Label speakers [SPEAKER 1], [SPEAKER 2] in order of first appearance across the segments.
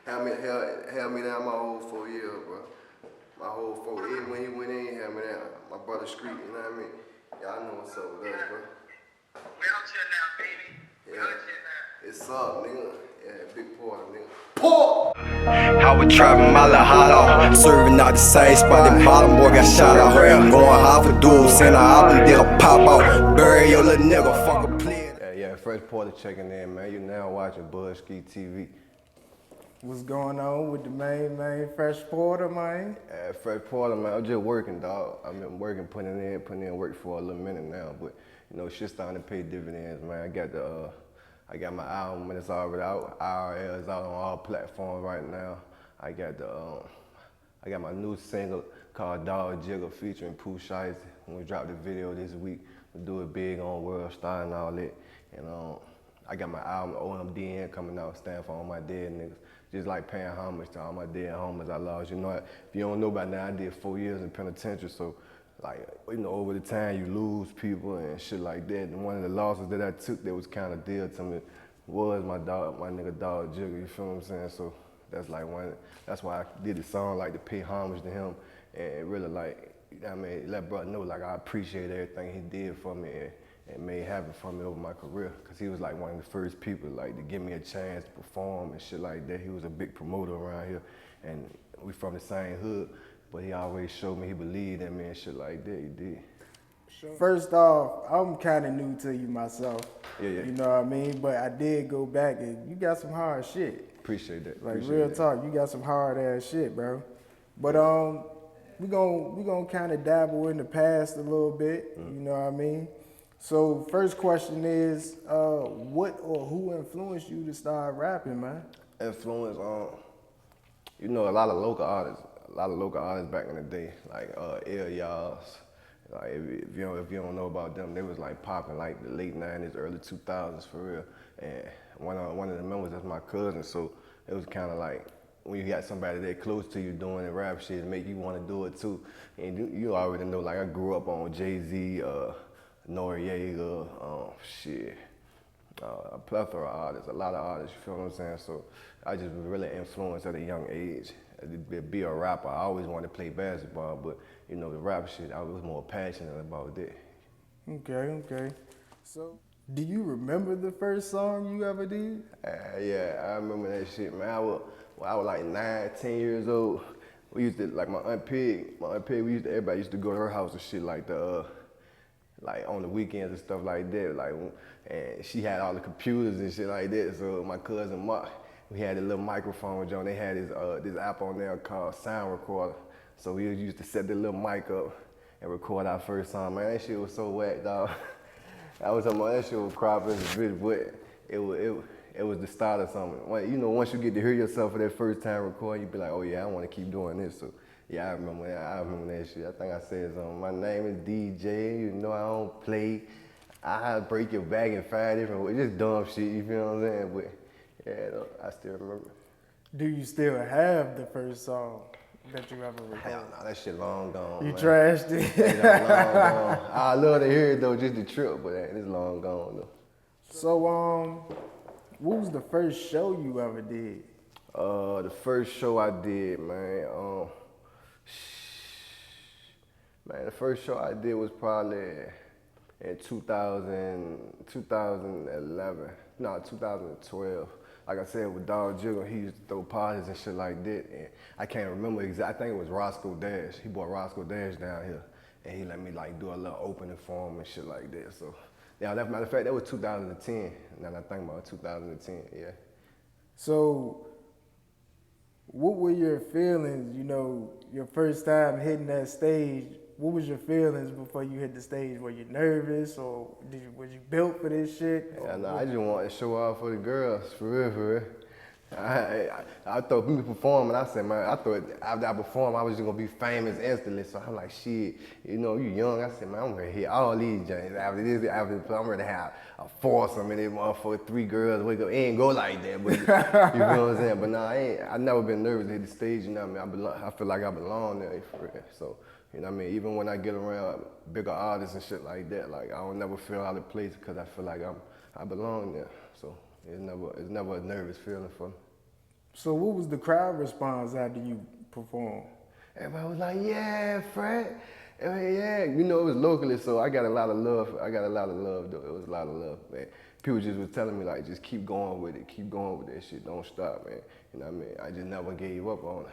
[SPEAKER 1] held me down my whole 4 years, bro. My whole 4 years. Even when he went in, he held me down. My brother Street, you know what I mean? Y'all know what's up with us, bro.
[SPEAKER 2] We out here now, baby. We out here now.
[SPEAKER 1] It's up, nigga. Yeah, big Porter, nigga. Porter!
[SPEAKER 3] I was trapping my little hollow, serving out the same spot that bottom boy got shot out. Going hard for dudes, send her out and did a pop out. Bury your little nigga, fuck a play.
[SPEAKER 1] Yeah, Fresh Porter checking in, man. You now watching BudsceeTV.
[SPEAKER 4] What's going on with the main Fresh Porter, man?
[SPEAKER 1] Fresh Porter, man, I'm just working, dog. I've been working, putting in work for a little minute now, but you know, shit's starting to pay dividends, man. I got my album and it's already out. IRL is out on all platforms right now. I got my new single called Dog Jigger featuring Pooh Shiesty. When we drop the video this week, we'll do it big on World Star and all that. And I got my album OMDN coming out, stand for All My Dead Niggas. Just like paying homage to all my dead homies I lost. You know, if you don't know by now, I did 4 years in penitentiary, so like, you know, over the time you lose people and shit like that. And one of the losses that I took that was kind of dear to me was my nigga Dog Jigger, you feel what I'm saying? So that's like that's why I did the song, like to pay homage to him and really like, you know what I mean, let brother know like I appreciate everything he did for me and made happen for me over my career. Cause he was like one of the first people like to give me a chance to perform and shit like that. He was a big promoter around here and we from the same hood. But he always showed me he believed in me and shit like that, he did.
[SPEAKER 4] First off, I'm kind of new to you myself.
[SPEAKER 1] Yeah.
[SPEAKER 4] You know what I mean? But I did go back and you got some hard shit.
[SPEAKER 1] Appreciate that.
[SPEAKER 4] Like real talk, you got some hard ass shit, bro. But we gonna kind of dabble in the past a little bit, you know what I mean? So first question is, what or who influenced you to start rapping, man?
[SPEAKER 1] Influence you know, a lot of local artists back in the day, like Y'alls. Like if you don't know about them, they was like popping like the late 90s, early 2000s for real. And one of the members that's my cousin, so it was kind of like when you got somebody that close to you doing the rap shit, it make you want to do it too. And you already know, like I grew up on Jay-Z, Noriega, a plethora of artists, a lot of artists, you feel what I'm saying? So I just was really influenced at a young age. To be a rapper, I always wanted to play basketball, but you know, the rap shit, I was more passionate about that.
[SPEAKER 4] Okay. So, do you remember the first song you ever did?
[SPEAKER 1] Yeah, I remember that shit, man. I was like 9, 10 years old. We used to, like my Aunt Pig, everybody used to go to her house and shit like like on the weekends and stuff like that. Like, and she had all the computers and shit like that. So my cousin Mark, we had a little microphone, John. They had this app on there called Sound Recorder. So we used to set the little mic up and record our first song. Man, that shit was so whack, dog. That shit was crap as a bitch, but it was the start of something. You know, once you get to hear yourself for that first time recording, you be like, oh yeah, I want to keep doing this. So yeah, I remember that shit. I think I said something. My name is DJ. You know I don't play. I break your back in 5 different ways. Just dumb shit. You feel what I'm saying? But yeah, I still remember.
[SPEAKER 4] Do you still have the first song that you ever recorded?
[SPEAKER 1] Hell no, that shit long gone.
[SPEAKER 4] You
[SPEAKER 1] man.
[SPEAKER 4] trashed it.
[SPEAKER 1] Yeah, long gone. I love to hear it though, just the trip, but it's long gone though.
[SPEAKER 4] So what was the first show you ever did?
[SPEAKER 1] The first show I did, man. The first show I did was probably in 2011. No, 2012. Like I said, with Dog Jigger, he used to throw parties and shit like that. And I can't remember exactly. I think it was Roscoe Dash. He brought Roscoe Dash down here, and he let me like do a little opening for him and shit like that. So, yeah, matter of fact, that was 2010. Now that I think about 2010, yeah.
[SPEAKER 4] So, what were your feelings? You know, your first time hitting that stage. What was your feelings before you hit the stage? Were you nervous, or was you built for this shit?
[SPEAKER 1] Yeah, no, I just wanted to show off for the girls, for real. I thought people performing, I said, man, I thought after I performed, I was just gonna be famous instantly. So I'm like, shit, you know, you young. I said, man, I'm ready to hit all these joints. After this, I'm ready to have a foursome and then motherfucker 3 girls wake up. It ain't go like that, but you know what I'm saying? But nah, I never been nervous to hit the stage, you know what I mean? I feel like I belong there, for real. So, you know what I mean? Even when I get around bigger artists and shit like that, like I don't never feel out of place because I feel like I belong there. So it's never a nervous feeling for me.
[SPEAKER 4] So what was the crowd response after you performed?
[SPEAKER 1] Everybody was like, yeah, Fred. Yeah, you know, it was locally, so I got a lot of love. I got a lot of love, though. It was a lot of love, man. People just was telling me, like, just keep going with it. Keep going with that shit. Don't stop, man. You know what I mean? I just never gave up on it.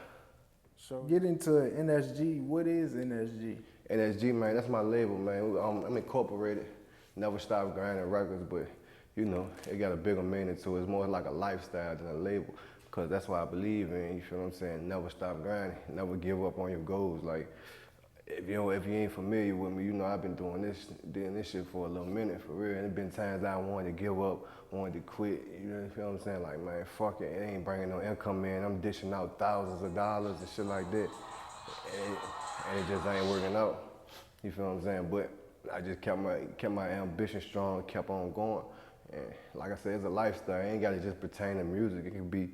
[SPEAKER 4] So get into NSG. What is NSG?
[SPEAKER 1] NSG, man, that's my label, man. I'm incorporated. Never Stop Grinding Records, but, you know, it got a bigger meaning to it. It's more like a lifestyle than a label, because that's what I believe in, you feel what I'm saying? Never stop grinding. Never give up on your goals. Like, if you ain't familiar with me, you know I've been doing this shit for a little minute, for real. And it been times I wanted to give up, wanted to quit. You feel what I'm saying? Like, man, fuck it. It ain't bringing no income in. I'm dishing out thousands of dollars and shit like that, and it just ain't working out. You feel what I'm saying? But I just kept my ambition strong, kept on going. And like I said, it's a lifestyle. It ain't gotta just pertain to music. It can be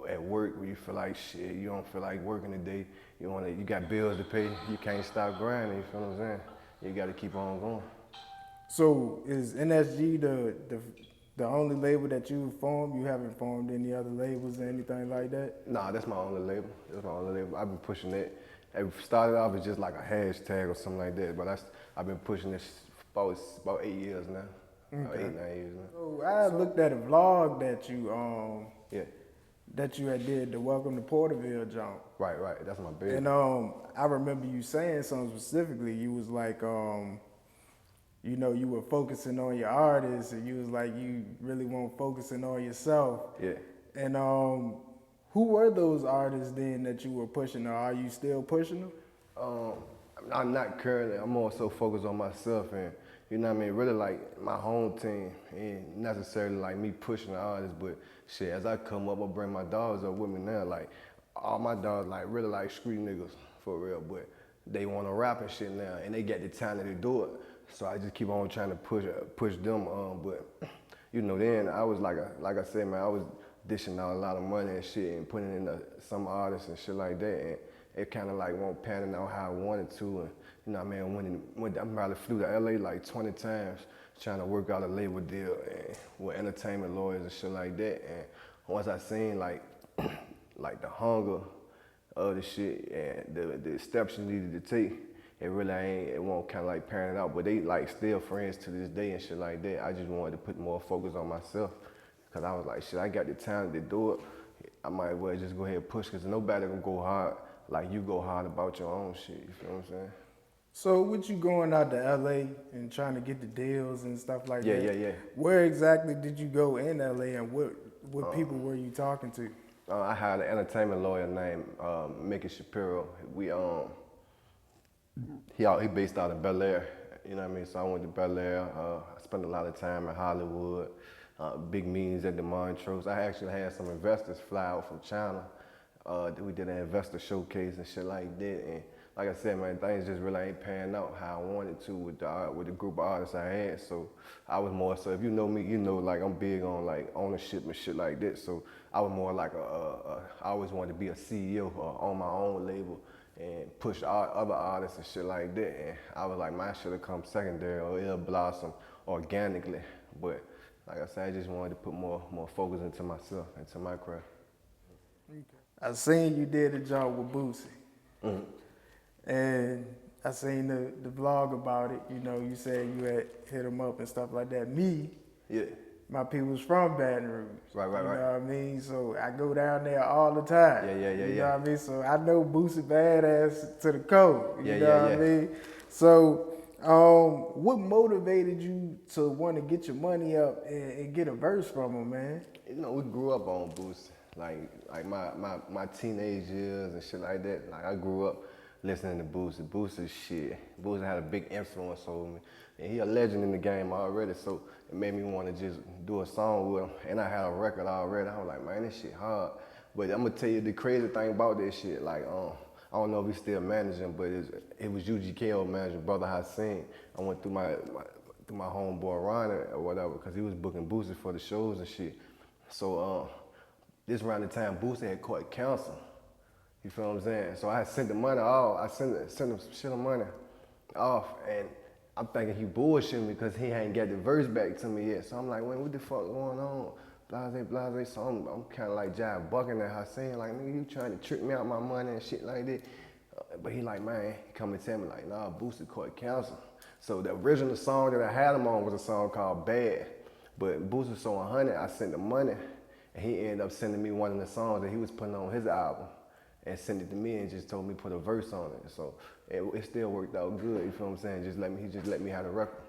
[SPEAKER 1] at work where you feel like shit, you don't feel like working today. You got bills to pay. You can't stop grinding. You feel what I'm saying? You got to keep on going.
[SPEAKER 4] So is NSG the only label that you formed? You haven't formed any other labels or anything like that?
[SPEAKER 1] Nah, that's my only label. That's my only label. I've been pushing it. It started off as just like a hashtag or something like that, but I've been pushing this for about 8 years now. About 8, 9 years now.
[SPEAKER 4] So I looked at a vlog that you
[SPEAKER 1] Yeah.
[SPEAKER 4] that you had did, the Welcome to Porterville jump.
[SPEAKER 1] Right. That's my baby.
[SPEAKER 4] And I remember you saying something specifically. You was like, you know, you were focusing on your artists, and you was like, you really weren't focusing on yourself.
[SPEAKER 1] Yeah.
[SPEAKER 4] And who were those artists then that you were pushing, or are you still pushing them?
[SPEAKER 1] I'm not currently. I'm more so focused on myself, and you know what I mean. Really, like my home team, ain't necessarily like me pushing the artists, but shit. As I come up, I bring my dogs up with me now. Like all my dogs, like really like street niggas for real, but they want to rap and shit now, and they get the talent to do it. So I just keep on trying to push them. But you know, then I was like I said, man, I was dishing out a lot of money and shit and putting in some artists and shit like that, and it kind of like won't panning out how I wanted to. And you know what I mean, when I probably flew to LA like 20 times trying to work out a label deal and with entertainment lawyers and shit like that. And once I seen like the hunger of the shit and the steps you needed to take, it won't kind of like pan it out. But they like still friends to this day and shit like that. I just wanted to put more focus on myself, because I was like, shit, I got the talent to do it. I might as well just go ahead and push, because nobody gonna go hard like you go hard about your own shit. You feel what I'm saying?
[SPEAKER 4] So with you going out to LA and trying to get the deals and stuff like that,
[SPEAKER 1] Yeah.
[SPEAKER 4] where exactly did you go in LA, and what people were you talking to?
[SPEAKER 1] I hired an entertainment lawyer named Mickey Shapiro. He based out of Bel Air. You know what I mean? So I went to Bel Air. I spent a lot of time in Hollywood, big meetings at the Montrose. I actually had some investors fly out from China. We did an investor showcase and shit like that. And like I said, man, things just really ain't panning out how I wanted to with the group of artists I had. So I was more so, if you know me, you know, like I'm big on like ownership and shit like that. So I was more like I always wanted to be a CEO or on my own label and push other artists and shit like that. And I was like, mine should have come secondary, or it'll blossom organically. But like I said, I just wanted to put more focus into myself, into my craft.
[SPEAKER 4] I seen you did a job with Boosie.
[SPEAKER 1] Mm-hmm.
[SPEAKER 4] And I seen the vlog about it. You know, you said you had hit him up and stuff like that.
[SPEAKER 1] Yeah.
[SPEAKER 4] My people's from Baton Rouge.
[SPEAKER 1] Right.
[SPEAKER 4] You know what I mean? So I go down there all the time.
[SPEAKER 1] Yeah.
[SPEAKER 4] You know what I mean? So I know Boosie badass to the core. You know what I
[SPEAKER 1] Yeah.
[SPEAKER 4] mean? So what motivated you to want to get your money up and get a verse from him, man?
[SPEAKER 1] You know, we grew up on Boosie. Like my teenage years and shit like that. Like I grew up listening to Boosie. Boosie shit. Boosie had a big influence over me. And he a legend in the game already, so it made me want to just do a song with him. And I had a record already. I was like, man, this shit hard. But I'm gonna tell you the crazy thing about this shit. Like, I don't know if he's still managing, but it was UGKO managing, Brother Hassan. I went through my homeboy Ronnie or whatever, because he was booking Boosie for the shows and shit. So this around the time Boosie had caught cancer. You feel what I'm saying? So I had sent the money off. I sent him some shit of money off, and I'm thinking he bullshitting me because he ain't got the verse back to me yet. So I'm like, man, what the fuck going on? blase. So I'm kind of like jive bucking at her, saying like, nigga, you trying to trick me out my money and shit like that. But he like, man, he come and tell me like, nah, Boosie caught cancer. So the original song that I had him on was a song called Bad. But Boosie saw 100, I sent the money, and he ended up sending me one of the songs that he was putting on his album, and sent it to me and just told me put a verse on it. So it still worked out good. You feel what I'm saying? He just let me have the record.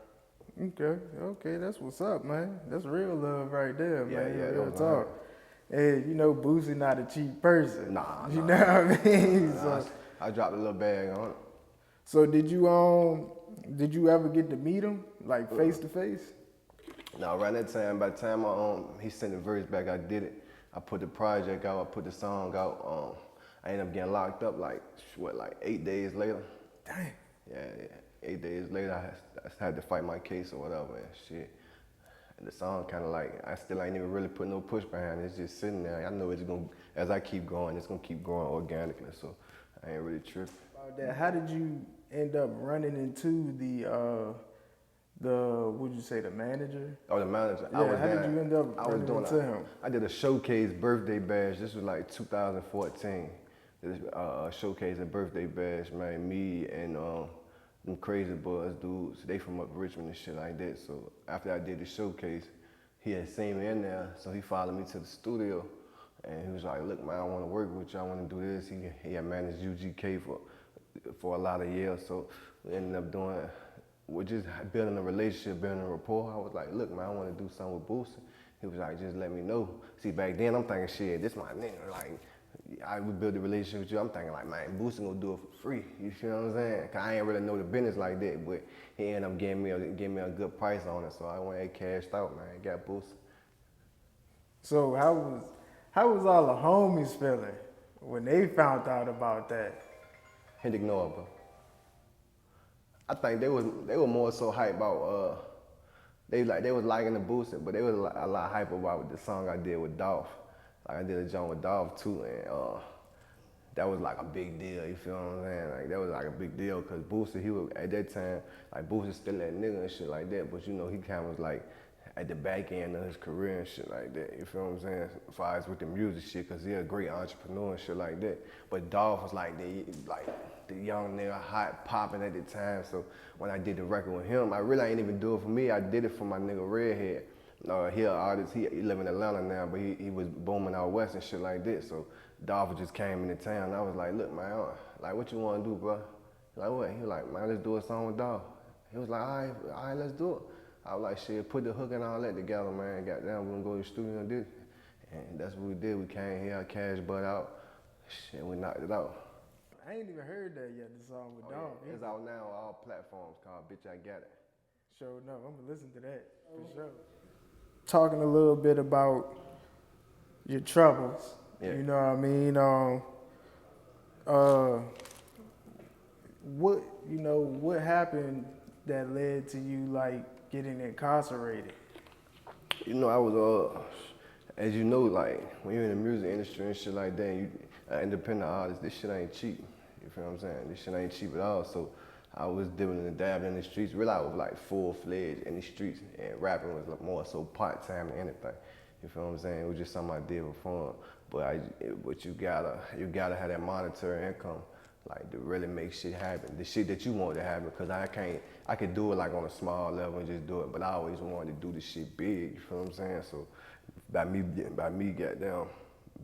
[SPEAKER 4] Okay, that's what's up, man. That's real love right there, man.
[SPEAKER 1] Yeah,
[SPEAKER 4] Real talk. And you know, Boosie not a cheap person.
[SPEAKER 1] Nah.
[SPEAKER 4] You know what I mean? So,
[SPEAKER 1] I dropped a little bag on it.
[SPEAKER 4] so did you ever get to meet him, like face to face?
[SPEAKER 1] No, around that time, by the time he sent the verse back, I did it. I put the project out, I put the song out. I ended up getting locked up like 8 days later.
[SPEAKER 4] Dang.
[SPEAKER 1] Yeah. 8 days later, I had to fight my case or whatever and shit. And the song kind of like, I still ain't even really put no push behind it. It's just sitting there. I know it's gonna, as I keep going, it's gonna keep growing organically. So I ain't really tripping.
[SPEAKER 4] About that, how did you end up running into what'd you say, the manager?
[SPEAKER 1] Oh, the manager.
[SPEAKER 4] Yeah, how did you end up running into him?
[SPEAKER 1] I did a showcase birthday bash. This was like 2014. This showcase and birthday bash, man. Me and them crazy boys dudes, they from up Richmond and shit like that. So after I did the showcase, he had seen me in there, so he followed me to the studio, and he was like, look, man, I want to work with you, I want to do this. He had managed UGK for a lot of years, so we ended up just building a relationship, building a rapport. I was like, look, man, I want to do something with Boosie. He was like, just let me know. See, back then I'm thinking, shit, this my nigga, like, I would build a relationship with you. I'm thinking like, man, Boosie gonna do it for free. You feel what I'm saying? Cause I ain't really know the business like that, but he ended up giving me a good price on it. So I went and cashed out, man. Got Boosie.
[SPEAKER 4] So how was all the homies feeling when they found out about that?
[SPEAKER 1] Hit ignore, bro. I think they were more so hype about they was liking the Boosie, but they was a lot hype about the song I did with Dolph. Like I did a joint with Dolph too, and that was like a big deal. You feel what I'm saying? Like that was like a big deal because Boosie, he was at that time like Boosie still that nigga and shit like that, but you know he kind of was like at the back end of his career and shit like that. You feel what I'm saying? As far as with the music shit, cause he a great entrepreneur and shit like that. But Dolph was like the young nigga, hot popping at the time. So when I did the record with him, I really ain't even do it for me. I did it for my nigga Redhead. He an artist, he live in Atlanta now, but he was booming out west and shit like that. So Dolph just came into town, and I was like, look, man, like, what you want to do, bro? Like, what? He was like, man, let's do a song with Dolph. He was like, all right, let's do it. I was like, shit, put the hook and all that together, man. Goddamn, we're gonna go to the studio and do it. And that's what we did. We came here, cash butt out, shit, we knocked it out.
[SPEAKER 4] I ain't even heard that yet, the song with Dolph.
[SPEAKER 1] Yeah. It's out now on all platforms called Bitch I Got It.
[SPEAKER 4] Sure enough, I'm gonna listen to that for sure. Talking a little bit about your troubles,
[SPEAKER 1] yeah.
[SPEAKER 4] You know what I mean? What happened that led to you like getting incarcerated?
[SPEAKER 1] You know, I was as you know, like when you're in the music industry and shit like that, you independent artist, this shit ain't cheap. You feel what I'm saying? This shit ain't cheap at all. So I was dibbling and dabbling in the streets. Really, I was like full-fledged in the streets, and rapping was more so part-time than anything. You feel what I'm saying? It was just something I did for fun. But you gotta have that monetary income, like to really make shit happen. The shit that you want to happen, because I could do it like on a small level and just do it, but I always wanted to do this shit big. You feel what I'm saying? So by me goddamn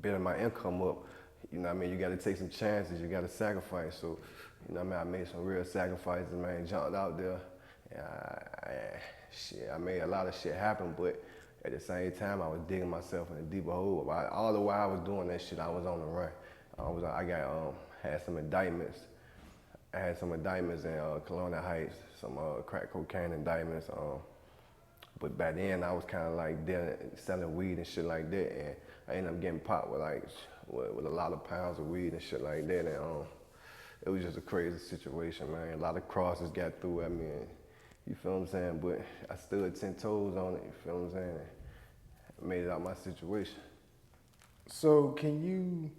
[SPEAKER 1] building my income up, you know what I mean? You gotta take some chances. You gotta sacrifice. So. You know what I mean? I made some real sacrifices, man, jumped out there. And I made a lot of shit happen, but at the same time, I was digging myself in a deeper hole. All the while I was doing that shit, I was on the run. Had some indictments. I had some indictments in Colonial Heights, some crack cocaine indictments. But back then, I was kind of like selling weed and shit like that, and I ended up getting popped with a lot of pounds of weed and shit like that. And it was just a crazy situation, man. A lot of crosses got through. I mean, you feel what I'm saying? But I stood 10 toes on it, you feel what I'm saying? I made it out my situation.
[SPEAKER 4] So can you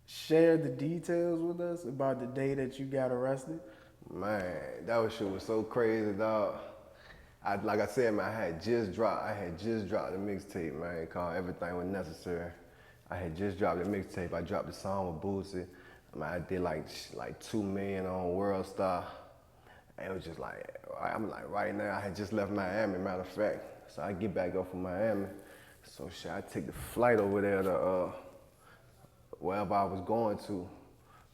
[SPEAKER 4] share the details with us about the day that you got arrested?
[SPEAKER 1] Man, that shit was so crazy, dog. like I said, man, I had just dropped the mixtape, man, called Everything Was Necessary. I had just dropped the mixtape. I dropped the song with Boosie. Man, I did like 2 million on World Star. And it was just like, I'm like right now, I had just left Miami, matter of fact. So I get back up from Miami. So shit, I take the flight over there to wherever I was going to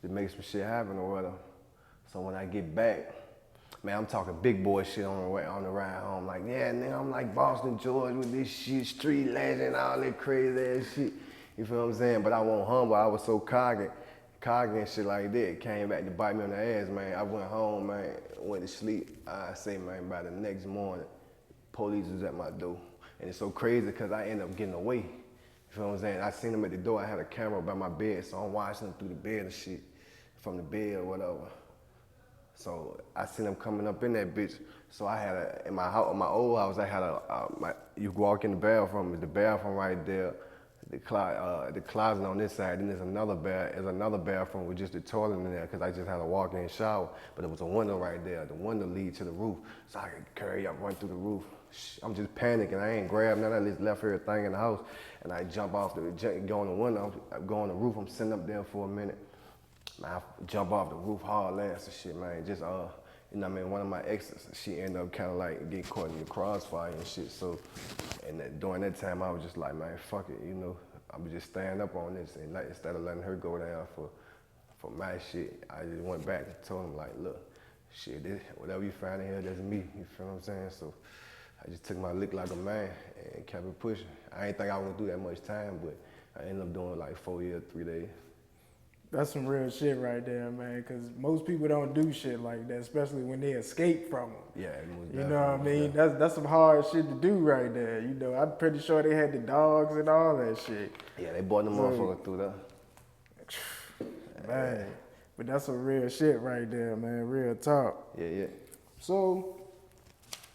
[SPEAKER 1] make some shit happen or whatever. So when I get back, man, I'm talking big boy shit on the ride home. Like, yeah, nigga, I'm like Boston George with this shit, street legend, all that crazy ass shit. You feel what I'm saying? But I wasn't humble. I was so cocky and shit like that. Came back to bite me on the ass, man. I went home, man, went to sleep. I say, man, by the next morning, police was at my door. And it's so crazy because I ended up getting away. You feel what I'm saying? I seen them at the door. I had a camera by my bed, so I'm watching them through the bed and shit, from the bed or whatever. So I seen them coming up in that bitch. So I had in my house, my old house, I had you walk in the bathroom, the bathroom right there, the closet on this side, then there's another bathroom with just the toilet in there, because I just had a walk-in shower, but there was a window right there. The window leads to the roof, so I could carry up, run through the roof. I'm just panicking. I ain't grabbed none. I just left everything in the house, and I jump off go on the window, I go on the roof. I'm sitting up there for a minute. Man, I jump off the roof hard ass and shit, man. Just you know what I mean, one of my exes, she ended up kind of like getting caught in the crossfire and shit. So, and during that time, I was just like, man, fuck it, you know. I'm just stand up on this, and like, instead of letting her go down for my shit, I just went back and told him like, look, shit, whatever you find in here, that's me. You feel what I'm saying? So, I just took my lick like a man and kept it pushing. I ain't think I was gonna do that much time, but I ended up doing like 4 years, 3 days.
[SPEAKER 4] That's some real shit right there, man, because most people don't do shit like that, especially when they escape from them.
[SPEAKER 1] Yeah,
[SPEAKER 4] you know what I mean? That's some hard shit to do right there. You know, I'm pretty sure they had the dogs and all that shit.
[SPEAKER 1] Yeah, they brought the motherfucker through there.
[SPEAKER 4] Man, but that's some real shit right there, man, real talk.
[SPEAKER 1] Yeah.
[SPEAKER 4] So,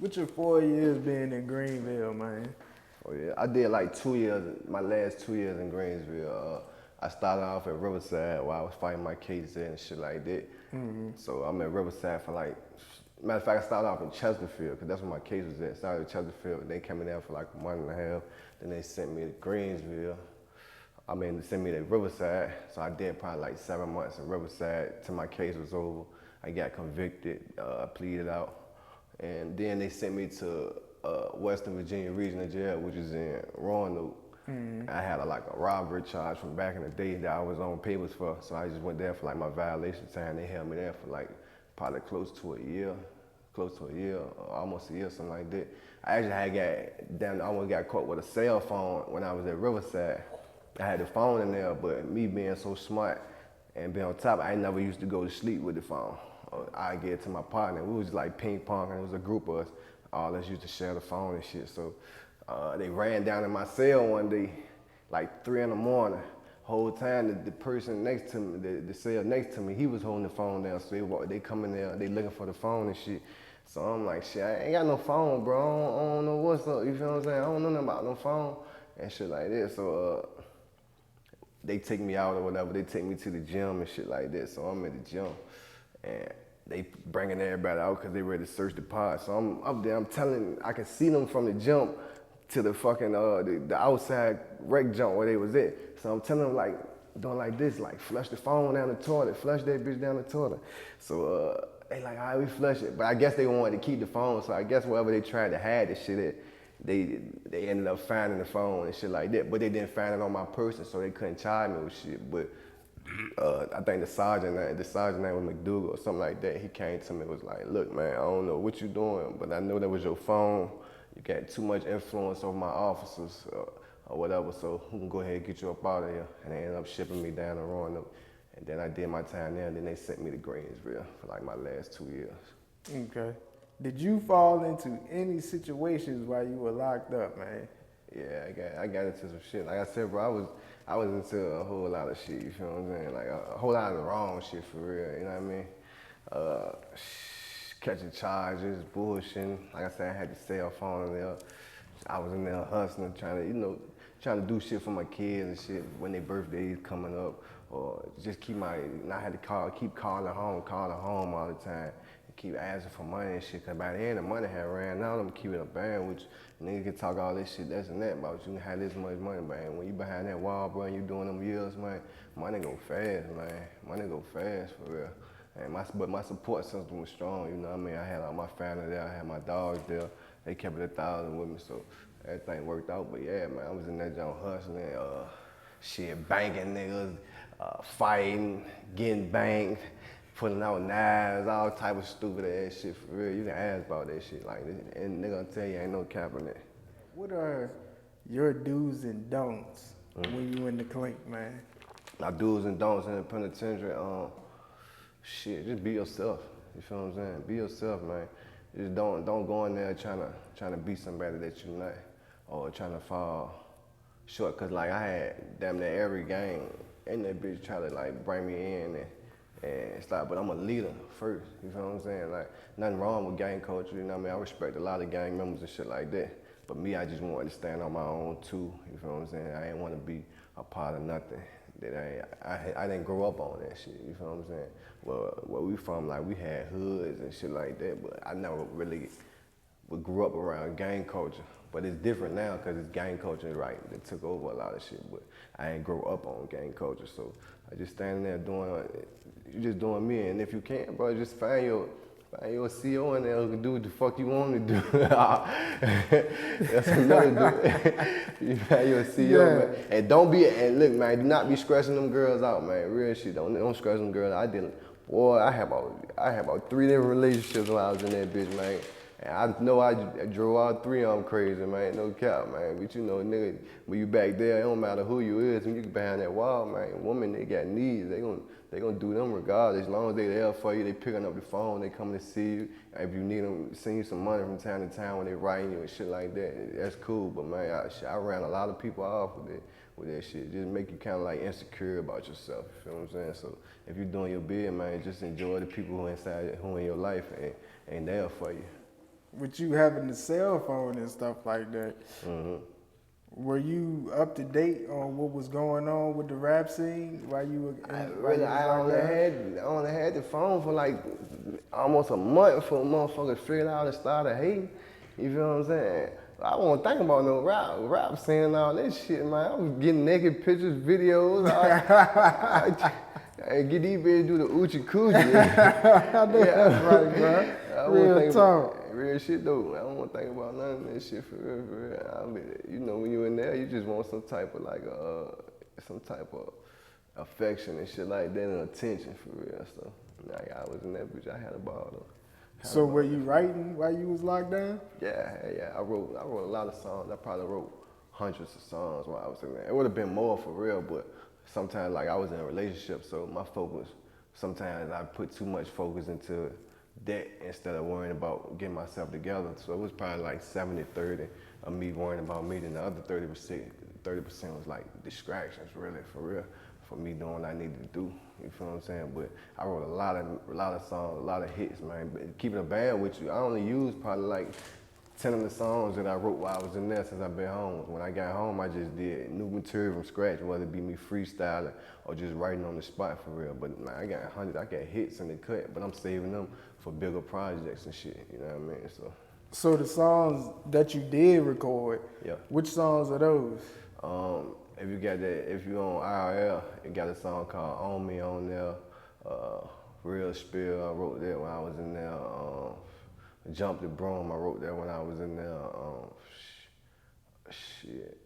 [SPEAKER 4] with your 4 years being in Greenville, man?
[SPEAKER 1] Oh yeah, I did like 2 years, my last 2 years in Greensville. I started off at Riverside while I was fighting my cases and shit like that. Mm-hmm. So I'm at Riverside for like, matter of fact, I started off in Chesterfield, because that's where my case was at. Started at Chesterfield, they came in there for like a month and a half. Then they sent me to Greensville. They sent me to Riverside. So I did probably like 7 months in Riverside till my case was over. I got convicted, I pleaded out. And then they sent me to Western Virginia Regional Jail, which is in Roanoke. Mm-hmm. I had a robbery charge from back in the day that I was on papers for, so I just went there for like my violation time. They held me there for like probably close to a year, almost a year, something like that. I actually I almost got caught with a cell phone when I was at Riverside. I had the phone in there, but me being so smart and being on top, I never used to go to sleep with the phone. I get it to my partner. We was like ping pong, and it was a group of us. All of us used to share the phone and shit. So they ran down in my cell one day, like 3 in the morning. Whole time the person next to me, the cell next to me, he was holding the phone down. So they come in there, they looking for the phone and shit. So I'm like, shit, I ain't got no phone, bro. I don't know what's up. You feel what I'm saying? I don't know nothing about no phone and shit like that. So they take me out or whatever. They take me to the gym and shit like that. So I'm at the gym, and they bringing everybody out because they ready to search the pod. So I'm up there. I can see them from the gym to the fucking the outside rec jump where they was at. So I'm telling them like doing like this, like flush the phone down the toilet, flush that bitch down the toilet. So they like, all right, we flush it. But I guess they wanted to keep the phone. So I guess wherever they tried to hide the shit at, they ended up finding the phone and shit like that. But they didn't find it on my person, so they couldn't charge me with shit. But I think the sergeant name was McDougal or something like that. He came to me and was like, look, man, I don't know what you doing, but I know that was your phone. You got too much influence over my officers or whatever, so we can go ahead and get you up out of here. And they ended up shipping me down to Roanoke. And then I did my time there, and then they sent me to Greensville for like my last 2 years.
[SPEAKER 4] Okay. Did you fall into any situations while you were locked up, man?
[SPEAKER 1] Yeah, I got into some shit. Like I said, bro, I was into a whole lot of shit, you feel what I'm saying? Like a whole lot of the wrong shit for real, you know what I mean? Catching charges, bullshitting. Like I said, I had the cell phone in there. I was in there hustling, trying to do shit for my kids and shit when their birthdays coming up, or just I had to keep calling home all the time, keep asking for money and shit, cause by the end the money had ran out, I'm keeping a band, which niggas can talk all this shit, that's and that about you, have this much money, man. When you behind that wall, bro, and you doing them years, man, money go fast, man. Money go fast, for real. And my support system was strong, you know what I mean? I had all my family there, I had my dogs there, they kept it 1,000 with me, so everything worked out. But yeah, man, I was in that joint hustling, shit, banking niggas, fighting, getting banked, pulling out knives, all type of stupid ass shit, for real. You can ask about that shit, like, and nigga gonna tell you ain't no cap in it.
[SPEAKER 4] What are your do's and don'ts when you in the clink, man?
[SPEAKER 1] My do's and don'ts in the penitentiary, shit, just be yourself. You feel what I'm saying? Be yourself, man. Just don't go in there trying to be somebody that you're not, or trying to fall short. Cause like I had damn near every gang in that bitch try to like bring me in and stop. But I'm a leader first. You feel what I'm saying? Like nothing wrong with gang culture. You know what I mean? I respect a lot of gang members and shit like that. But me, I just wanted to stand on my own too. You feel what I'm saying? I didn't want to be a part of nothing. I didn't grow up on that shit, you feel what I'm saying? Well, where we from, like we had hoods and shit like that, but I never really grew up around gang culture. But it's different now because it's gang culture, right? That took over a lot of shit, but I ain't grow up on gang culture, so I just standing there you just doing me, and if you can't, bro, just find your CO in there who can do what the fuck you want to do. That's another dude. You find your CO, man. And look, man, do not be stressing them girls out, man. Real shit, don't stress them girls out. I had about 3 different relationships when I was in that bitch, man. And I know I drove all 3 of them crazy, man. No cap, man. But you know, nigga, when you back there, it don't matter who you is. When you behind that wall, man, women, they got needs. They gonna do them regardless. As long as they there for you, they picking up the phone, they coming to see you. If you need them, send you some money from time to time when they writing you and shit like that. That's cool. But man, I ran a lot of people off with that shit. Just make you kind of like insecure about yourself. You feel what I'm saying? So if you're doing your bid, man, just enjoy the people who in your life and there for you.
[SPEAKER 4] With you having the cell phone and stuff like that, were you up to date on what was going on with the rap scene while you were?
[SPEAKER 1] I only had the phone for like almost a month before motherfuckers figured out and started hating. You feel what I'm saying? I wasn't thinking about no rap scene and all that shit, man. I was getting naked pictures, videos. I get these bitches do the oochie coochie.
[SPEAKER 4] I know that's right, bro. Real talk.
[SPEAKER 1] Real shit though. I don't want to think about none of that shit for real. I mean, you know, when you in there, you just want some type of like some type of affection and shit like that and attention for real. So like, I was in that bitch. I had a ball though.
[SPEAKER 4] So were you writing while you was locked down?
[SPEAKER 1] Yeah. I wrote a lot of songs. I probably wrote hundreds of songs while I was in there. It would have been more for real, but sometimes like I was in a relationship, so my focus, sometimes I put too much focus into that instead of worrying about getting myself together. So it was probably like 70-30 of me worrying about me, and the other 30% was like distractions, really, for real, for me doing what I needed to do. You feel what I'm saying? But I wrote a lot of songs, a lot of hits, man. But keeping a band with you, I only used probably like 10 of the songs that I wrote while I was in there since I've been home. When I got home, I just did new material from scratch, whether it be me freestyling or just writing on the spot for real. But man, I got hits in the cut, but I'm saving them for bigger projects and shit, you know what I mean?
[SPEAKER 4] So the songs that you did record, which songs are those?
[SPEAKER 1] If you on IRL, it got a song called On Me on there, Real Spill, I wrote that when I was in there. Jump the Broom, I wrote that when I was in there. Shit.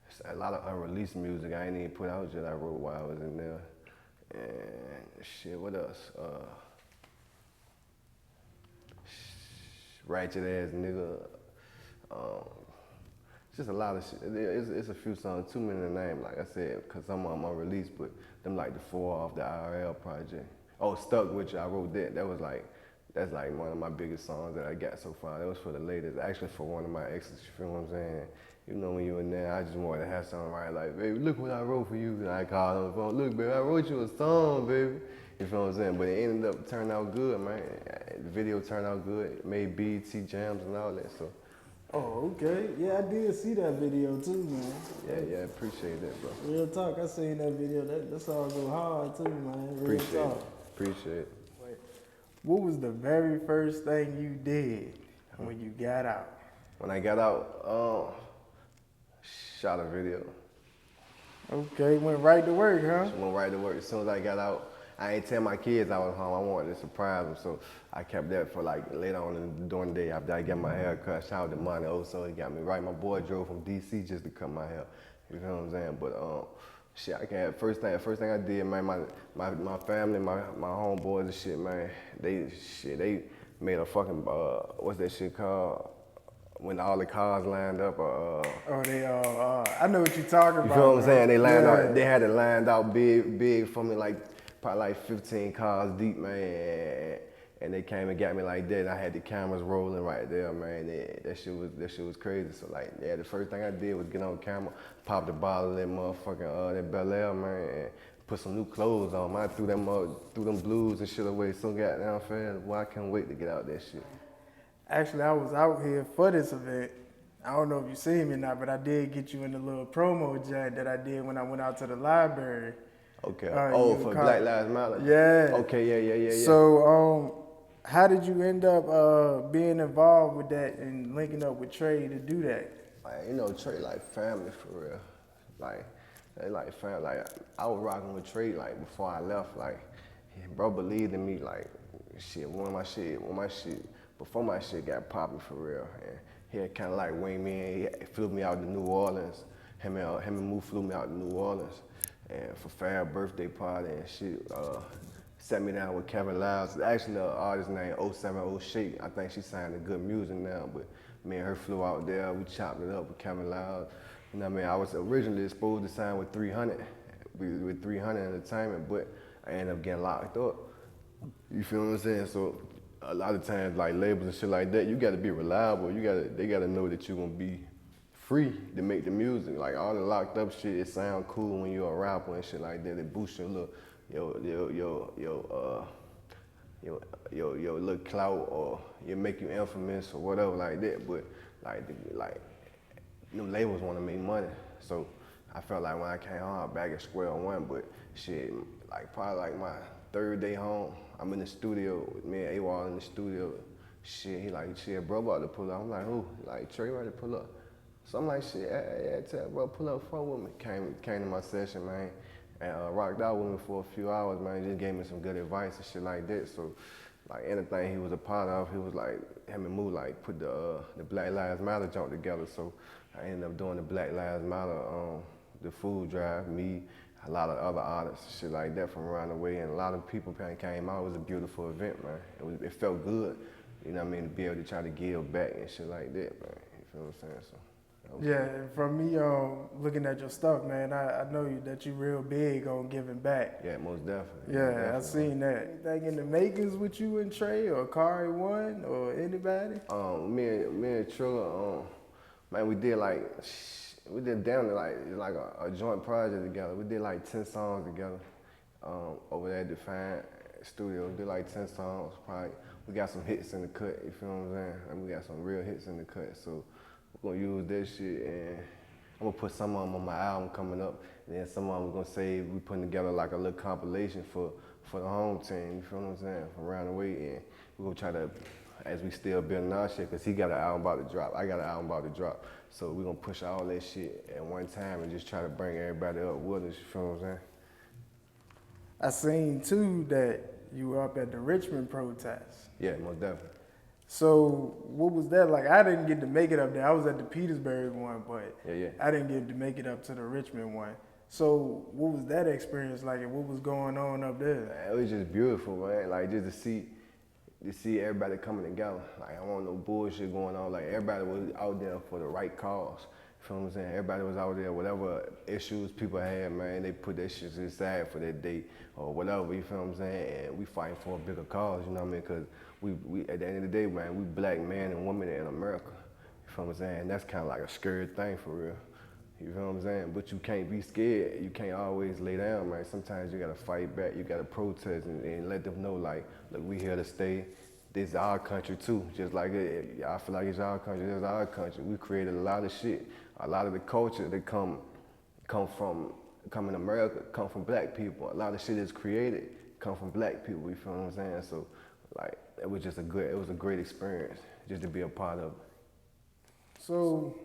[SPEAKER 1] It's a lot of unreleased music I ain't even put out yet, I wrote while I was in there. And shit, what else? Ratchet Ass Nigga. Just a lot of shit. It's a few songs, too many to name, like I said, because some of them unreleased, but them like the 4 off the IRL project. Oh, Stuck With You, I wrote that. That's like one of my biggest songs that I got so far. That was for the latest, actually for one of my exes, you feel what I'm saying? You know, when you in there, I just wanted to have something right, like, baby, look what I wrote for you. And I called on the phone, look, baby, I wrote you a song, baby. You feel what I'm saying? But it ended up turning out good, man. The video turned out good. It made BET jams and all that, so.
[SPEAKER 4] Oh, okay. Yeah, I did see that video too, man.
[SPEAKER 1] Yeah, appreciate that, bro.
[SPEAKER 4] Real talk, I seen that video. That song go hard too, man. Real talk.
[SPEAKER 1] Appreciate it.
[SPEAKER 4] what was the very first thing you did when you got out?
[SPEAKER 1] When I got out, shot a video.
[SPEAKER 4] Okay, went right to work, huh?
[SPEAKER 1] Went right to work. As soon as I got out, I ain't tell my kids I was home. I wanted to surprise them, so I kept that for like later on during the day after I got my hair cut. Shout out to Monty also, he got me right. My boy drove from DC just to cut my hair. You feel what I'm saying? But shit, I can't. First thing I did, man, my family, my homeboys and shit, man. They made a fucking what's that shit called? When all the cars lined up,
[SPEAKER 4] I know what you're talking about.
[SPEAKER 1] you feel what I'm saying? They lined
[SPEAKER 4] yeah.
[SPEAKER 1] out. They had it lined out big for me, like probably like 15 cars deep, man. And they came and got me like that. I had the cameras rolling right there, man. That shit was crazy. So like, yeah, the first thing I did was get on camera, pop the bottle of that motherfucking that Bel Air, man, and put some new clothes on. Man, I threw them blues and shit away so goddamn fast. Boy, I can't wait to get out that shit.
[SPEAKER 4] Actually, I was out here for this event. I don't know if you seen me or not, but I did get you in the little promo jet that I did when I went out to the library.
[SPEAKER 1] Okay. For Black Lives Matter?
[SPEAKER 4] Yeah.
[SPEAKER 1] Okay, yeah.
[SPEAKER 4] So, how did you end up being involved with that and linking up with Trey to do that?
[SPEAKER 1] Like, you know, Trey like family for real. Like, they like family. Like, I was rocking with Trey like before I left. Like, bro believed in me. Like, shit, before my shit got popping for real. And he had kind of like winged me in. He flew me out to New Orleans. Him and Moo flew me out to New Orleans. And for Farrah's birthday party and shit, set me down with Kevin Loud. Actually, the artist named 070 Shake. I think she signed to Good Music now, but me and her flew out there. We chopped it up with Kevin Loud. You know what I mean? I was originally supposed to sign with 300, with 300 Entertainment, but I ended up getting locked up. You feel what I'm saying? So a lot of times, like labels and shit like that, you gotta be reliable. They gotta know that you're gonna be free to make the music. Like all the locked up shit, it sound cool when you're a rapper and shit like that. It boosts your little, your little clout, or it make you infamous or whatever like that. But like them labels want to make money. So I felt like when I came home, back at square one. But shit, like probably like my third day home, I'm in the studio with me and AWOL in the studio. Shit, he like, shit, bro about to pull up. I'm like, who? Like, Trey ready to pull up. So I'm like, shit, yeah, tell bro, pull up front with me. Came to my session, man, and rocked out with me for a few hours, man. Just gave me some good advice and shit like that. So, like anything he was a part of, he was like, him and Moo like put the Black Lives Matter joint together. So I ended up doing the Black Lives Matter, the food drive, me, a lot of other artists, shit like that from around the way, and a lot of people came out. It was a beautiful event, man. It felt good, you know what I mean, to be able to try to give back and shit like that, man. You feel what I'm saying? So.
[SPEAKER 4] Yeah, from me looking at your stuff, man, I know that you real big on giving back.
[SPEAKER 1] Yeah, most definitely.
[SPEAKER 4] Yeah, I seen that. Anything in the makings with you and Trey or Kari One or anybody?
[SPEAKER 1] Me and Trilla, man, we did down to like a joint project together. We did like 10 songs together over there at Defiant Studio. We did like 10 songs, probably. We got some hits in the cut, you feel what I'm saying? And we got some real hits in the cut, so we're gonna use that shit, and I'm gonna put some of them on my album coming up, and then some of them we're gonna save. We putting together like a little compilation for the home team, you feel what I'm saying, from around the way, and we're gonna try to, as we still building our shit, cause he got an album about to drop, I got an album about to drop, so we're gonna push all that shit at one time and just try to bring everybody up with us, you feel what I'm saying?
[SPEAKER 4] I seen too that you were up at the Richmond protest.
[SPEAKER 1] Yeah, most definitely.
[SPEAKER 4] So what was that like? I didn't get to make it up there. I was at the Petersburg one, but
[SPEAKER 1] Yeah.
[SPEAKER 4] I didn't get to make it up to the Richmond one. So what was that experience like, and what was going on up there?
[SPEAKER 1] Man, it was just beautiful, man. Like just to see everybody coming together. Like I want no bullshit going on. Like everybody was out there for the right cause. You feel what I'm saying? Everybody was out there, whatever issues people had, man, they put that shit aside for that day or whatever, you feel what I'm saying? And we fighting for a bigger cause, you know what I mean? Cause we at the end of the day, man, we black men and women in America. You feel what I'm saying? That's kind of like a scary thing for real. You feel what I'm saying? But you can't be scared. You can't always lay down, man. Sometimes you gotta fight back. You gotta protest and let them know, like, look, we here to stay. This is our country too. Just like I feel like it's our country. This is our country. We created a lot of shit. A lot of the culture that come in America come from black people. A lot of shit is created come from black people. You feel what I'm saying? So like it was just it was a great experience just to be a part of it.
[SPEAKER 4] So,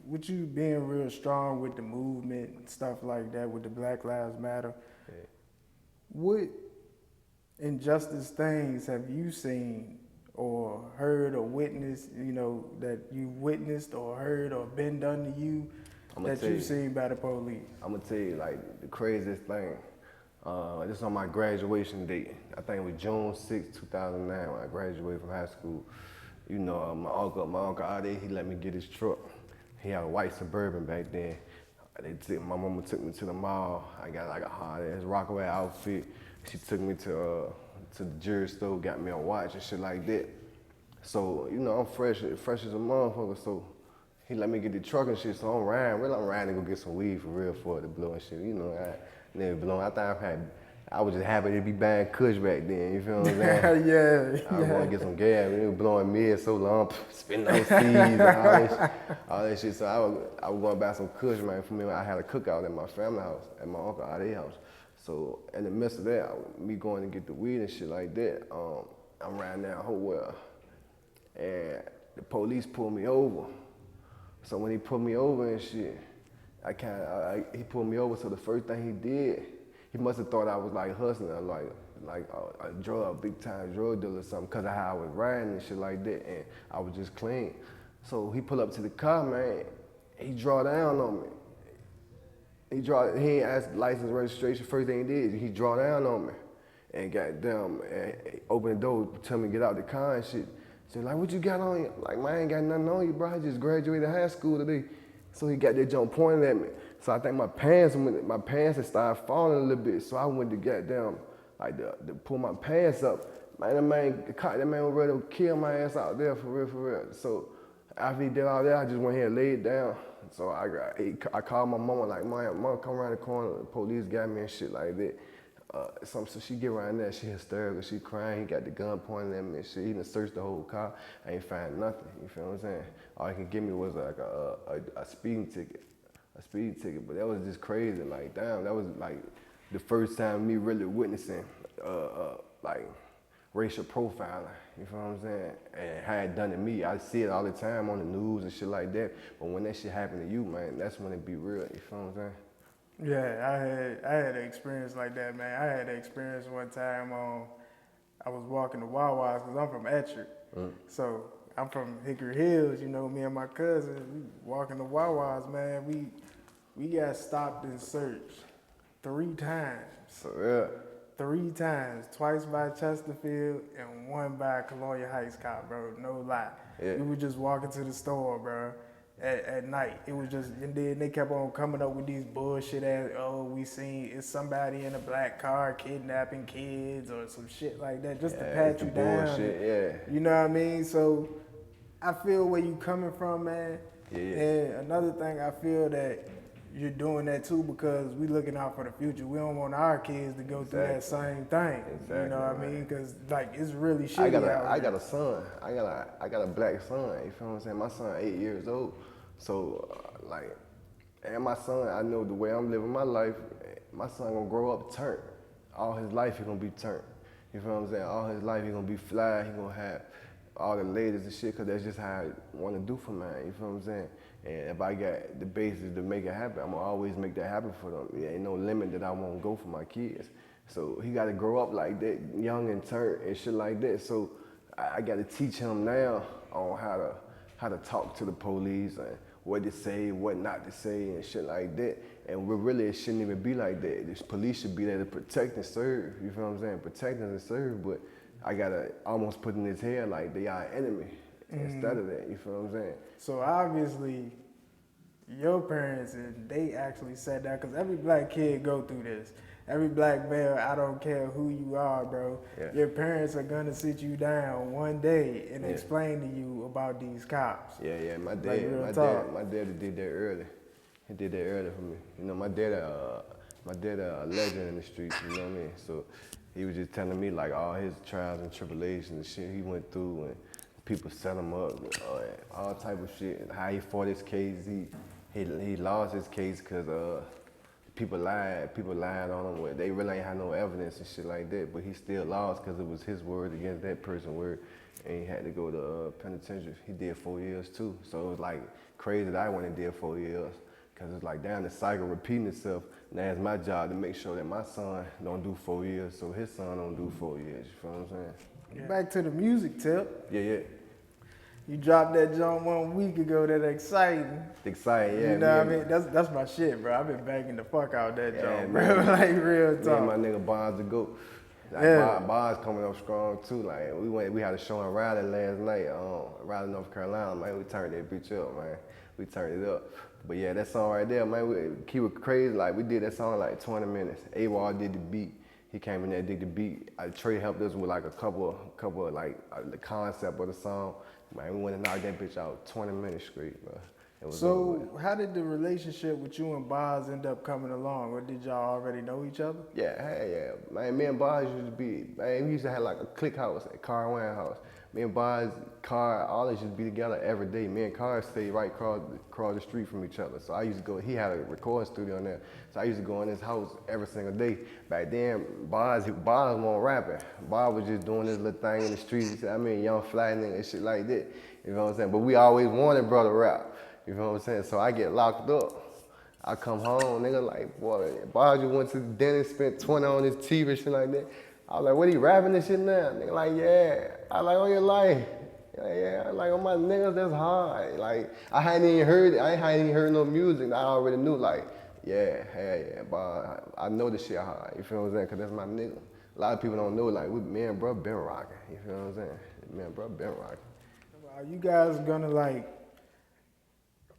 [SPEAKER 4] with you being real strong with the movement and stuff like that, with the Black Lives Matter, what injustice things have you seen or heard or witnessed, you know, that you witnessed or heard or been done to you that you've seen by the police?
[SPEAKER 1] I'm gonna tell you, like, the craziest thing. This on my graduation date. I think it was June 6, 2009 when I graduated from high school. You know, my uncle Ade, he let me get his truck. He had a white Suburban back then. My mama took me to the mall. I got like a hard ass Rockaway outfit. She took me to the jewelry store, got me a watch and shit like that. So, you know, I'm fresh as a motherfucker, so he let me get the truck and shit, so I'm riding to go get some weed for real for it to blow and shit. You know, I never blown. I was just happy to be buying Kush back then, you feel what I'm saying?
[SPEAKER 4] Yeah.
[SPEAKER 1] I was going to get some gas, we were blowing mid so long, spitting those seeds and all that shit. So I was going to buy some Kush, man, for me. I had a cookout at my family house, at my uncle Ade's house. So in the midst of that, me going to get the weed and shit like that, I'm riding down Hopewell, and the police pulled me over. So when he pulled me over and shit, he pulled me over, so the first thing he did, he must have thought I was like hustling, like a big time drug dealer or something, cause of how I was riding and shit like that, and I was just clean. So he pulled up to the car, man, he draw down on me. He ain't asked license registration, first thing he did, he draw down on me. And goddamn, opened the door, tell me to get out the car and shit. So like, what you got on you? Like, man, I ain't got nothing on you, bro. I just graduated high school today. So he got that jump pointing at me. So I think my pants had started falling a little bit. So I went to goddamn, like to pull my pants up. Man, that man was ready to kill my ass out there for real. So after he did all that, I just went here and laid down. So I called my mama, like, mom, come around the corner. The police got me and shit like that. So she get around there, she hysterical, she crying, he got the gun pointing at me and shit. He done searched the whole car, I ain't find nothing, you feel what I'm saying? All he could give me was like a speeding ticket, but that was just crazy, like, damn, that was like the first time me really witnessing like racial profiling, you feel what I'm saying? And how it done to me, I see it all the time on the news and shit like that, but when that shit happen to you, man, that's when it be real, you feel what I'm saying?
[SPEAKER 4] Yeah, I had an experience like that, man. I had an experience one time. I was walking to Wawa's because I'm from Ettrick. So I'm from Hickory Hills, you know, me and my cousin, we walking to Wawa's, man. We got stopped and searched 3 times.
[SPEAKER 1] So yeah.
[SPEAKER 4] 3 times, twice by Chesterfield and 1 by Colonial Heights cop, bro. No lie.
[SPEAKER 1] Yeah.
[SPEAKER 4] We were just walking to the store, bro. At night, it was just, and then they kept on coming up with these bullshit ass, we seen it's somebody in a black car kidnapping kids or some shit like that, just to pat you down.
[SPEAKER 1] Bullshit, yeah.
[SPEAKER 4] You know what I mean? So I feel where you coming from, man.
[SPEAKER 1] Yeah.
[SPEAKER 4] And another thing, I feel that you're doing that too because we looking out for the future. We don't want our kids to go through that same thing.
[SPEAKER 1] Exactly,
[SPEAKER 4] you know what I mean? Because like it's really shitty
[SPEAKER 1] I got a son. I got a black son. You feel what I'm saying? My son 8 years old. So and my son, I know the way I'm living my life. My son gonna grow up turned. All his life he gonna be turned. You feel what I'm saying? All his life he gonna be fly. He gonna have all the ladies and shit, cause that's just how I want to do for mine. You feel what I'm saying? And if I got the basis to make it happen, I'm gonna always make that happen for them. There ain't no limit that I won't go for my kids. So he gotta grow up like that, young and turned and shit like that. So I gotta teach him now on how to talk to the police and what to say, what not to say, and shit like that. And it shouldn't even be like that. The police should be there to protect and serve. You feel what I'm saying? Protect and serve, but I gotta almost put in his head like they are an enemy instead of that. You feel what I'm saying?
[SPEAKER 4] So obviously, your parents, they actually sat down, because every black kid go through this. Every black male, I don't care who you are, bro. Yeah. Your parents are gonna sit you down one day and explain to you about these cops.
[SPEAKER 1] Yeah. My dad did that early. He did that early for me. You know, my dad a legend in the streets. You know what I mean? So he was just telling me like all his trials and tribulations and shit he went through, and people set him up, all type of shit. And how he fought his case. He lost his case because people lied on him. They really ain't had no evidence and shit like that, but he still lost because it was his word against that person's word, and he had to go to penitentiary. He did 4 years too, so it was like crazy that I went and did 4 years, because it's like damn, the cycle repeating itself. Now it's my job to make sure that my son don't do 4 years, so his son don't do 4 years. You feel what I'm saying?
[SPEAKER 4] Yeah. Back to the music tip.
[SPEAKER 1] Yeah.
[SPEAKER 4] You dropped that joint 1 week ago, that exciting.
[SPEAKER 1] Exciting, yeah.
[SPEAKER 4] You know what I mean? That's my shit, bro. I've been banging the fuck out that joint, bro.
[SPEAKER 1] Man.
[SPEAKER 4] Like real talk.
[SPEAKER 1] Me and my nigga Bonds the GOAT. Like
[SPEAKER 4] Yeah.
[SPEAKER 1] Bonds coming up strong too. Like we had a show in Raleigh last night, Raleigh, North Carolina, man. We turned that bitch up, man. We turned it up. But yeah, that song right there, man, we keep it crazy. Like we did that song in like 20 minutes. A-Wall did the beat. He came in there, did the beat. Trey helped us with like a couple of like the concept of the song. Man, we went and knocked that bitch out 20 minutes straight, bro. It was
[SPEAKER 4] So how did the relationship with you and Boz end up coming along? Or did y'all already know each other?
[SPEAKER 1] Yeah. Man, me and Boz used to be, man, we used to have like a click house, a car wine house. Me and Boz, Car, all us used to be together every day. Me and Car stayed right across the street from each other. So I used to go, he had a recording studio in there. So I used to go in his house every single day. Back then, Boz wasn't rapping. Boz was just doing his little thing in the streets. I mean, young fly nigga and shit like that. You know what I'm saying? But we always wanted brother to rap. You know what I'm saying? So I get locked up. I come home, nigga, like, boy, Boz just went to the dentist, spent 20 on his teeth and shit like that. I was like, what, he rapping this shit now? Nigga, like, yeah. I like, on your life. Yeah, like, on my niggas, that's hard. Like, I hadn't even heard no music. I already knew, like, yeah, Boz, I know this shit hard. You feel what I'm saying? Because that's my nigga. A lot of people don't know, like, me and bro been rocking. You feel what I'm saying? Me and bro been rocking.
[SPEAKER 4] Are you guys gonna, like,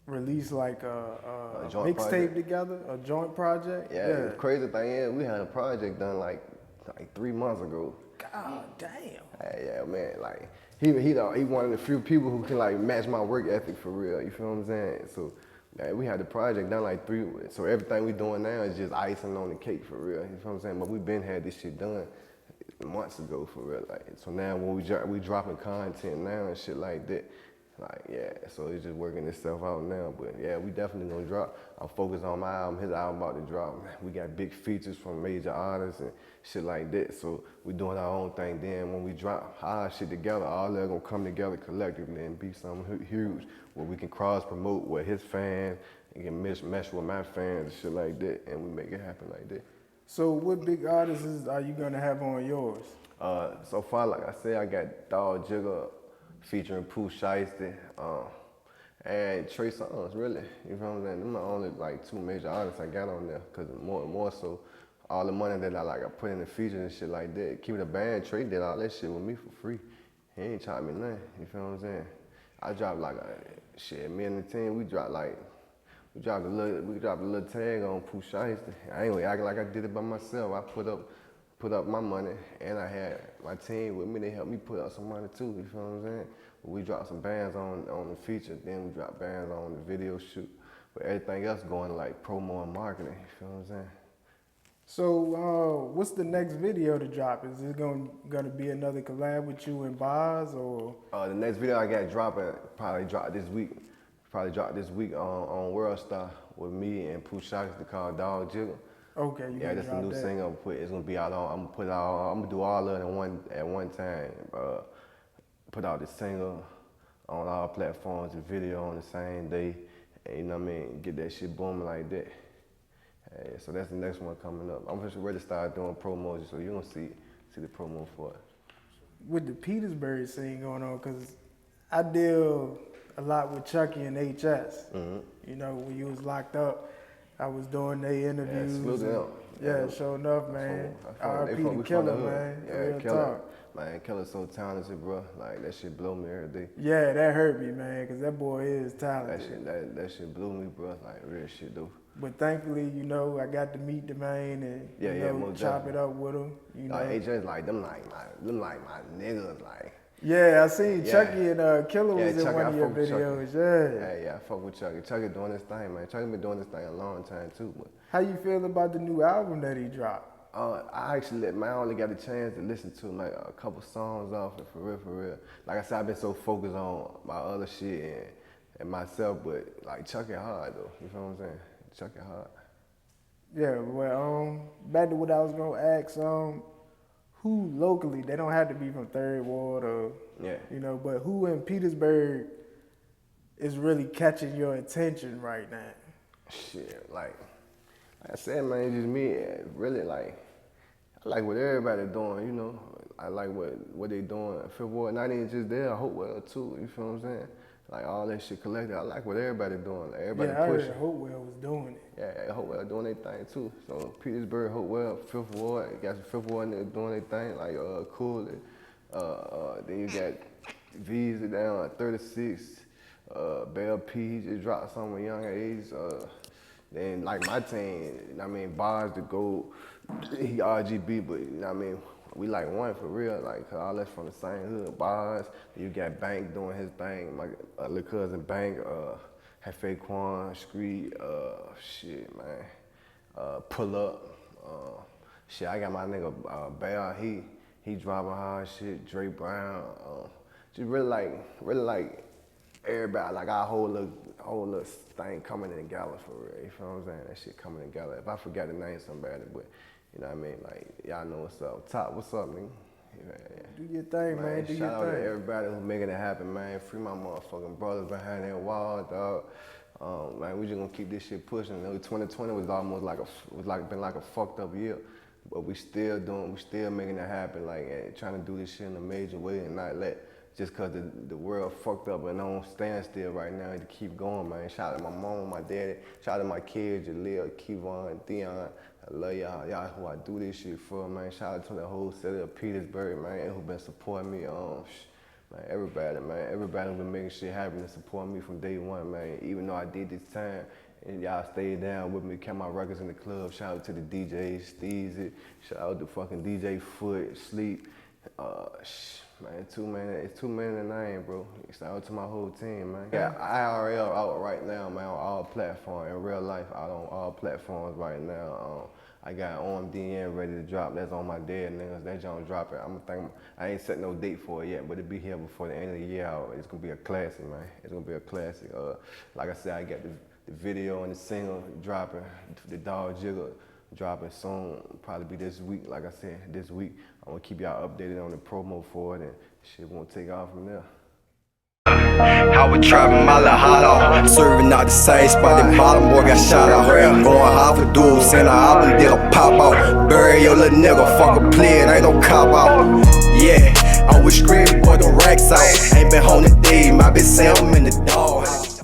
[SPEAKER 4] release like a mixtape together, a joint project?
[SPEAKER 1] Yeah. The crazy thing is, we had a project done like 3 months ago.
[SPEAKER 4] God damn.
[SPEAKER 1] Yeah, man. Like he one of the few people who can like match my work ethic for real. You feel what I'm saying? So man, we had the project done like 3. So everything we doing now is just icing on the cake for real. You feel what I'm saying? But we been had this shit done months ago for real. Like so now when we dropping content now and shit like that. Like, yeah, so it's just working itself out now. But yeah, we definitely gonna drop. I'm focused on my album. His album about to drop. We got big features from major artists and shit like that. So we doing our own thing. Then when we drop our shit together, all that gonna come together collectively and be something huge where we can cross promote with his fans and can mesh with my fans and shit like that. And we make it happen like that.
[SPEAKER 4] So what big artists are you gonna have on yours?
[SPEAKER 1] So far, like I said, I got Dog Jigger featuring Pooh Shiesty, and Trey Songz, really. You feel what I'm saying? Them are only like 2 major artists I got on there, cause more so, all the money that I put in the features and shit like that. Keep it a band, Trey did all that shit with me for free. He ain't charged me nothing, you feel what I'm saying? I dropped like me and the team, we dropped a little tag on Pooh Shiesty. I ain't acting like I did it by myself. I put up my money, and I had my team with me. They helped me put up some money too, you feel what I'm saying? We dropped some bands on the feature, then we dropped bands on the video shoot. But everything else going like promo and marketing, you feel what I'm saying?
[SPEAKER 4] So what's the next video to drop? Is it gonna be another collab with you and Boz, or?
[SPEAKER 1] The next video I got dropping, probably drop this week on World Star with me and Pooh Shiesty called Dog Jigger.
[SPEAKER 4] Okay,
[SPEAKER 1] yeah, that's a new single. It's gonna be out on. I'm gonna do all of it at one time. Put out the single on all platforms, the video on the same day. And, you know what I mean? Get that shit booming like that. So that's the next one coming up. I'm just ready to start doing promos, so you're gonna see the promo for it.
[SPEAKER 4] With the Petersburg scene going on, cause I deal a lot with Chucky and HS.
[SPEAKER 1] Mm-hmm.
[SPEAKER 4] You know, when you was locked up. I was doing their interviews.
[SPEAKER 1] Yeah,
[SPEAKER 4] sure enough, man. R.I.P. to Killer, man.
[SPEAKER 1] Yeah,
[SPEAKER 4] real
[SPEAKER 1] Killer.
[SPEAKER 4] Talk.
[SPEAKER 1] Man, Killer's so talented, bro. Like, that shit blow me every day.
[SPEAKER 4] Yeah, that hurt me, man, because that boy is talented.
[SPEAKER 1] That shit blew me, bro. Like, real shit, though.
[SPEAKER 4] But thankfully, you know, I got to meet the man and chop it up with him. You know,
[SPEAKER 1] AJ's like them, like my niggas, like.
[SPEAKER 4] Yeah, I seen Chucky and Killer was in one of your videos.
[SPEAKER 1] Yeah, I fuck with Chucky. Chucky doing this thing, man. Chucky been doing this thing a long time too. But
[SPEAKER 4] how you feel about the new album that he dropped?
[SPEAKER 1] I only got a chance to listen to like a couple songs off it, for real. Like I said, I've been so focused on my other shit and myself, but like Chucky hard though. You feel what I'm saying? Chucky hard.
[SPEAKER 4] Yeah, well, back to what I was gonna ask. Who locally? They don't have to be from Third Ward or
[SPEAKER 1] Yeah.
[SPEAKER 4] you know, but who in Petersburg is really catching your attention right now?
[SPEAKER 1] Shit, like I said, man, it's just me. Really, like I like what everybody doing. You know, I like what they doing. Fifth Ward, not even just there. Hopewell too. You feel what I'm saying? Like all that shit collected. I like what everybody doing. Like, everybody
[SPEAKER 4] Yeah, I
[SPEAKER 1] pushing.
[SPEAKER 4] heard Hopewell was doing it.
[SPEAKER 1] Yeah, Hopewell doing their thing too. So Petersburg, Hopewell, Fifth Ward, got some Fifth Ward niggas doing their thing, like Cool. Then you got V's down at 36. Bell P, he just dropped some at a young age. Then like my team, you know what I mean, Bars the GOAT, he RGB, but you know what I mean, we like one for real, like, cause all that's from the same hood, Bars. Then you got Bank doing his thing, my little cousin Bank, Hefe Quan, Screed, shit, man. Pull Up, shit, I got my nigga Bear, he driving hard shit, Dre Brown, just really like everybody, like our whole little thing coming together for real, you feel what I'm saying? That shit coming together. If I forgot to name somebody, but you know what I mean? Like, y'all know what's up. Top, what's up, nigga? Yeah.
[SPEAKER 4] Do your thing, man. Do your
[SPEAKER 1] Shout out to
[SPEAKER 4] thing.
[SPEAKER 1] everybody who's making it happen, man. Free my motherfucking brothers behind that wall, dog. Man, we just gonna keep this shit pushing. You know, 2020 was almost been like a fucked up year, but we still making it happen. Like, trying to do this shit in a major way and not let just cause the world fucked up and don't stand still right now to keep going, man. Shout out to my mom, my daddy. Shout out to my kids, Jaleel, Kevon, Theon. I love y'all who I do this shit for, man. Shout out to the whole city of Petersburg, man, who been supporting me. Man, everybody who been making shit happen and supporting me from day one, man. Even though I did this time, and y'all stayed down with me, kept my records in the club. Shout out to the DJs, Steezy. Shout out to fucking DJ Foot, Sleep. Man, it's too many in the name, bro. Shout out to my whole team, man. Yeah, IRL out right now, man, on all platforms. In real life, out on all platforms right now. I got OMDN ready to drop. That's on my dead niggas. That junk dropping. I ain't set no date for it yet, but it'll be here before the end of the year. It's gonna be a classic, man. It's gonna be a classic. Like I said, I got the video and the single dropping. The Dog Jigger dropping soon. Probably be this week. Like I said, this week. I'm gonna keep y'all updated on the promo for it, and shit won't take off from there.
[SPEAKER 3] I was trapping my little hot off, serving out the same spot. The bottom boy got shot out. Going hard for dudes, and I album did a pop out. Bury your little nigga, fuck a play, it ain't no cop out. Yeah, I was screaming, boy, the racks out. Ain't been home today, my bitch say I'm in the dog.